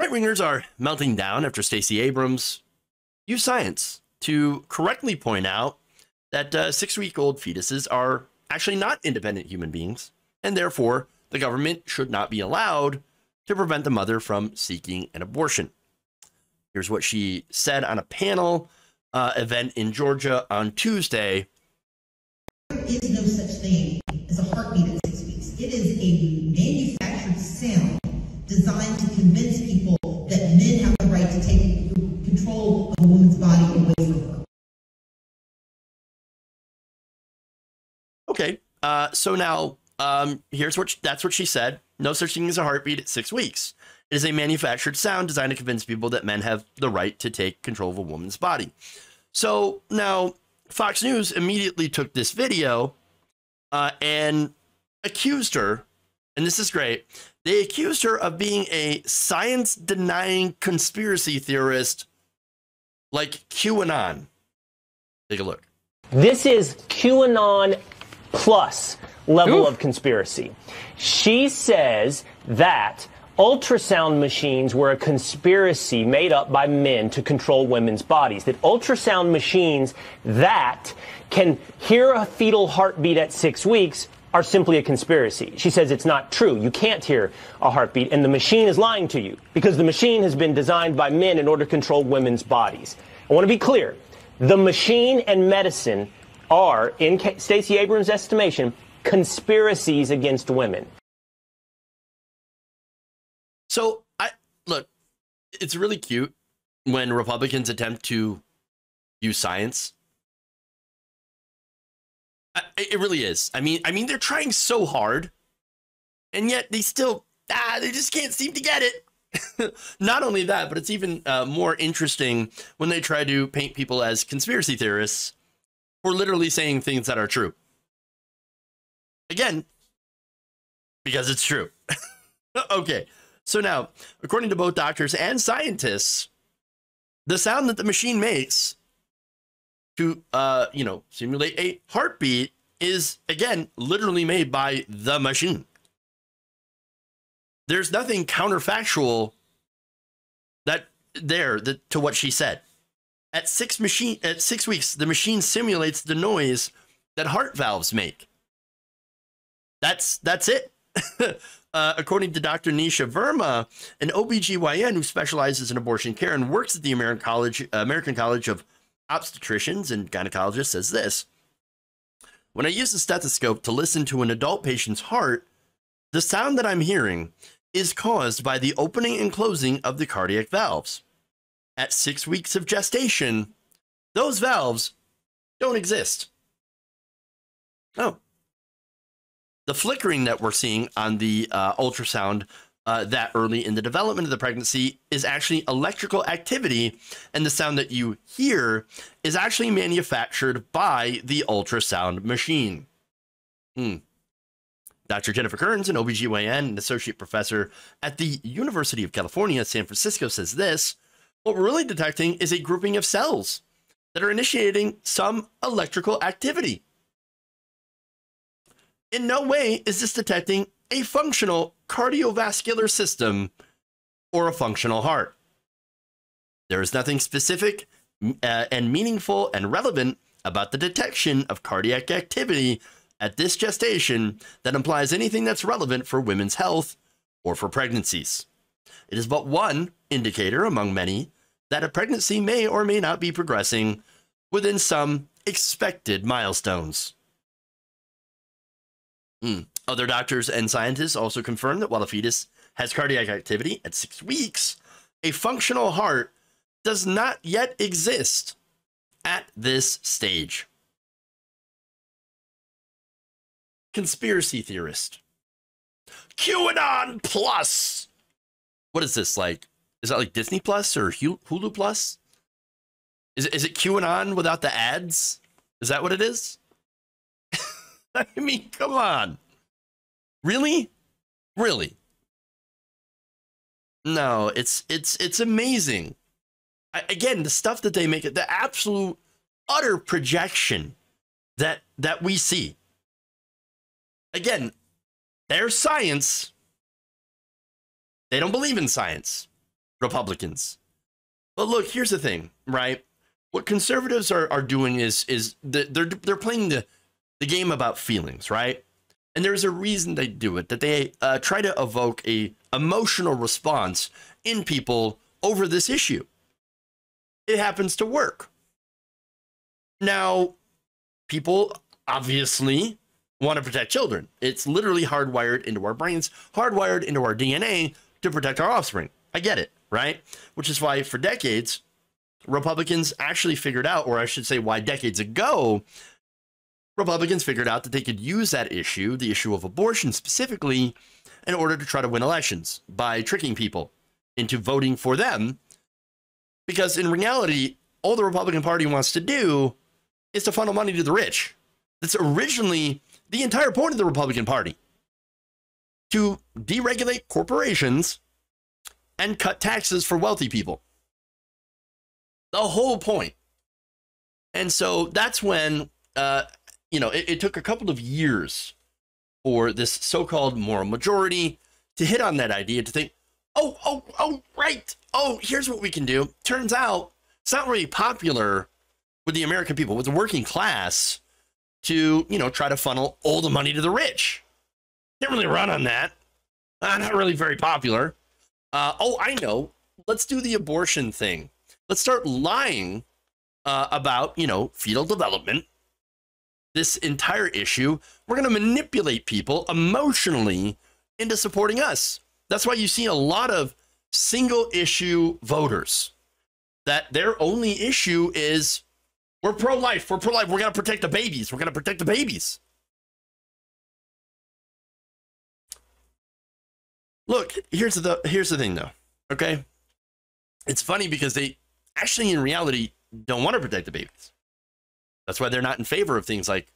Right-wingers are melting down after Stacey Abrams used science to correctly point out that 6-week-old fetuses are actually not independent human beings, and therefore the government should not be allowed to prevent the mother from seeking an abortion. Here's what she said on a panel event in Georgia on Tuesday. There is no such thing as a heartbeat at 6 weeks. It is a manufactured sound designed to convince people that men have the right to take control of a woman's body away from her. Okay, so now that's what she said. No such thing as a heartbeat at 6 weeks. It is a manufactured sound designed to convince people that men have the right to take control of a woman's body. So now Fox News immediately took this video and accused her, and this is great, they accused her of being a science-denying conspiracy theorist like QAnon. Take a look. This is QAnon-plus level of conspiracy. She says that ultrasound machines were a conspiracy made up by men to control women's bodies, that ultrasound machines that can hear a fetal heartbeat at 6 weeks are simply a conspiracy. She says it's not true. You can't hear a heartbeat, and the machine is lying to you because the machine has been designed by men in order to control women's bodies. I want to be clear. The machine and medicine are, in Stacey Abrams' estimation, conspiracies against women. So, look, it's really cute when Republicans attempt to use science. It really is. I mean, they're trying so hard, and yet they still, they just can't seem to get it. Not only that, but it's even more interesting when they try to paint people as conspiracy theorists for literally saying things that are true. Again, because it's true. Okay. So now, according to both doctors and scientists, the sound that the machine makes to, simulate a heartbeat is, again, literally made by the machine. There's nothing counterfactual to what she said. At 6 weeks, the machine simulates the noise that heart valves make. That's it. According to Dr. Nisha Verma, an OBGYN who specializes in abortion care and works at the American College of Obstetricians and Gynecologists, says this: when I use the stethoscope to listen to an adult patient's heart, the sound that I'm hearing is caused by the opening and closing of the cardiac valves. At 6 weeks of gestation, those valves don't exist. Oh. The flickering that we're seeing on the ultrasound that early in the development of the pregnancy is actually electrical activity, and the sound that you hear is actually manufactured by the ultrasound machine. Dr. Jennifer Kearns, an OBGYN and associate professor at the University of California, San Francisco, says this: what we're really detecting is a grouping of cells that are initiating some electrical activity. In no way is this detecting a functional cardiovascular system or a functional heart. There is nothing specific and meaningful and relevant about the detection of cardiac activity at this gestation that implies anything that's relevant for women's health or for pregnancies. It is but one indicator among many that a pregnancy may or may not be progressing within some expected milestones. Other doctors and scientists also confirm that while a fetus has cardiac activity at 6 weeks, a functional heart does not yet exist at this stage. Conspiracy theorist. QAnon-plus. What is this like? Is that like Disney Plus or Hulu Plus? Is it QAnon without the ads? Is that what it is? I mean, come on. Really? Really? No, it's amazing. Again, the stuff that they make, the absolute utter projection that we see. Again, their science, they don't believe in science. Republicans. But look, here's the thing, right? What conservatives are doing is they're playing the game about feelings, right? And there's a reason they do it, that they try to evoke a emotional response in people over this issue. It happens to work. Now, people obviously want to protect children. It's literally hardwired into our brains, hardwired into our DNA to protect our offspring. I get it, right? Which is why for decades, Republicans actually figured out, or I should say why decades ago, Republicans figured out that they could use that issue, the issue of abortion specifically, in order to try to win elections by tricking people into voting for them. Because in reality, all the Republican Party wants to do is to funnel money to the rich. That's originally the entire point of the Republican Party, to deregulate corporations and cut taxes for wealthy people. The whole point. And so that's when, it took a couple of years for this so-called moral majority to hit on that idea, to think, right. Oh, here's what we can do. Turns out it's not really popular with the American people, with the working class, to, try to funnel all the money to the rich. Can't really run on that. Not really very popular. I know. Let's do the abortion thing. Let's start lying about, fetal development. This entire issue. We're going to manipulate people emotionally into supporting us. That's why you see a lot of single issue voters, that their only issue is, we're pro-life. We're pro-life. We're going to protect the babies. We're going to protect the babies. Look, here's the thing, though. Okay, it's funny because they actually, in reality, don't want to protect the babies. That's why they're not in favor of things like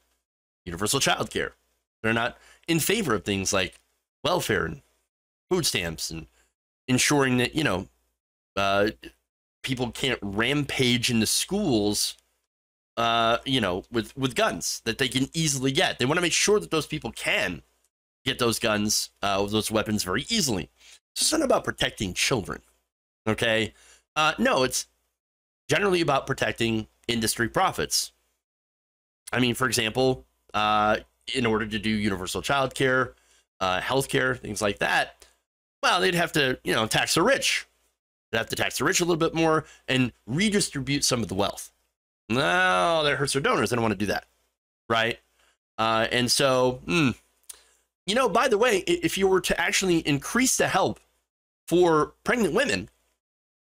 universal child care. They're not in favor of things like welfare and food stamps and ensuring that, people can't rampage into schools, with guns that they can easily get. They want to make sure that those people can get those guns, those weapons very easily. It's not about protecting children. Okay. No, it's generally about protecting industry profits. I mean, for example, in order to do universal child care, healthcare, things like that, well, they'd have to, tax the rich. They'd have to tax the rich a little bit more and redistribute some of the wealth. No, that hurts their donors. They don't want to do that. Right. And so, by the way, if you were to actually increase the help for pregnant women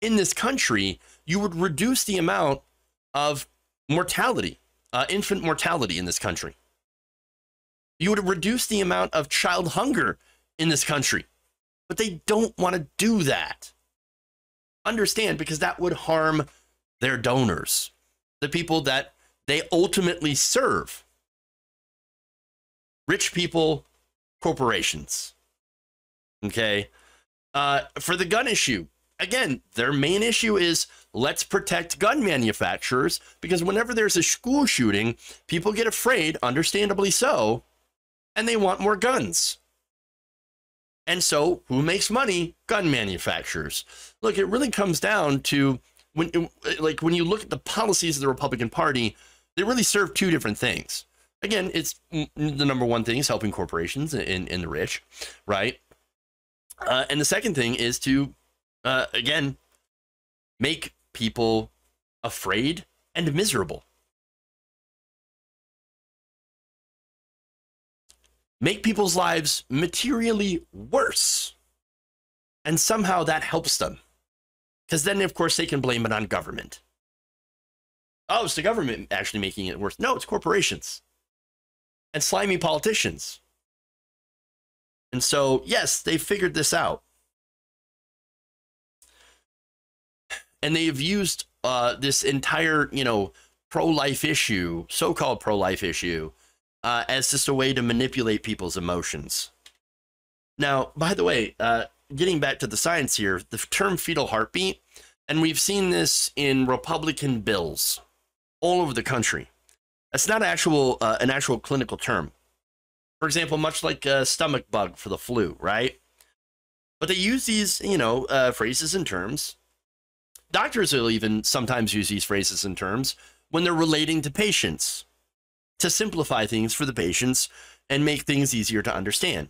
in this country, you would reduce the amount of mortality, infant mortality in this country. You would reduce the amount of child hunger in this country. But they don't want to do that. Understand, because that would harm their donors, the people that they ultimately serve. Rich people, corporations. Okay. For the gun issue, again, their main issue is, let's protect gun manufacturers, because whenever there's a school shooting, people get afraid, understandably so, and they want more guns. And so who makes money? Gun manufacturers. Look, it really comes down to, when you look at the policies of the Republican Party, they really serve two different things. Again, it's the number one thing is helping corporations and the rich, right? And the second thing is to, again, make people afraid and miserable. Make people's lives materially worse. And somehow that helps them. Because then, of course, they can blame it on government. Oh, it's the government actually making it worse. No, it's corporations and slimy politicians. And so, yes, they figured this out. And they've used this entire, pro-life issue, so-called pro-life issue, as just a way to manipulate people's emotions. Now, by the way, getting back to the science here, the term fetal heartbeat, and we've seen this in Republican bills all over the country. That's not an actual clinical term. For example, much like a stomach bug for the flu, right? But they use these, phrases and terms. Doctors will even sometimes use these phrases and terms when they're relating to patients to simplify things for the patients and make things easier to understand.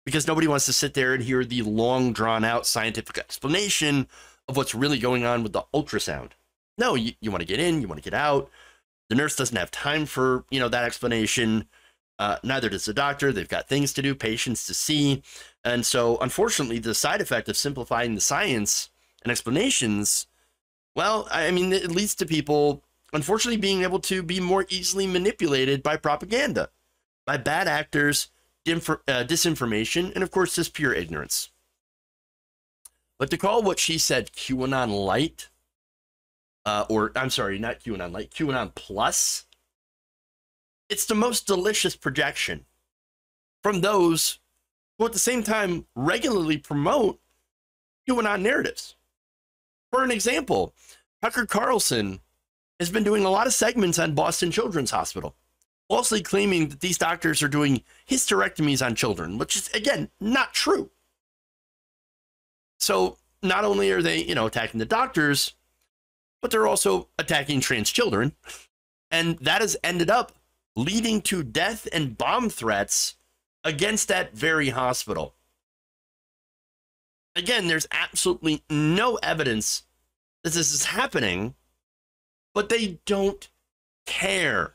Because nobody wants to sit there and hear the long, drawn-out scientific explanation of what's really going on with the ultrasound. No, you want to get in, you want to get out. The nurse doesn't have time for, that explanation. Neither does the doctor. They've got things to do, patients to see. And so, unfortunately, the side effect of simplifying the science and explanations, well, I mean, it leads to people, unfortunately, being able to be more easily manipulated by propaganda, by bad actors, disinformation, and, of course, just pure ignorance. But to call what she said QAnon light, or I'm sorry, not QAnon light, QAnon-plus, it's the most delicious projection from those who at the same time regularly promote QAnon narratives. For an example, Tucker Carlson has been doing a lot of segments on Boston Children's Hospital, falsely claiming that these doctors are doing hysterectomies on children, which is, again, not true. So not only are they, attacking the doctors, but they're also attacking trans children. And that has ended up leading to death and bomb threats against that very hospital. Again, there's absolutely no evidence that this is happening, but they don't care.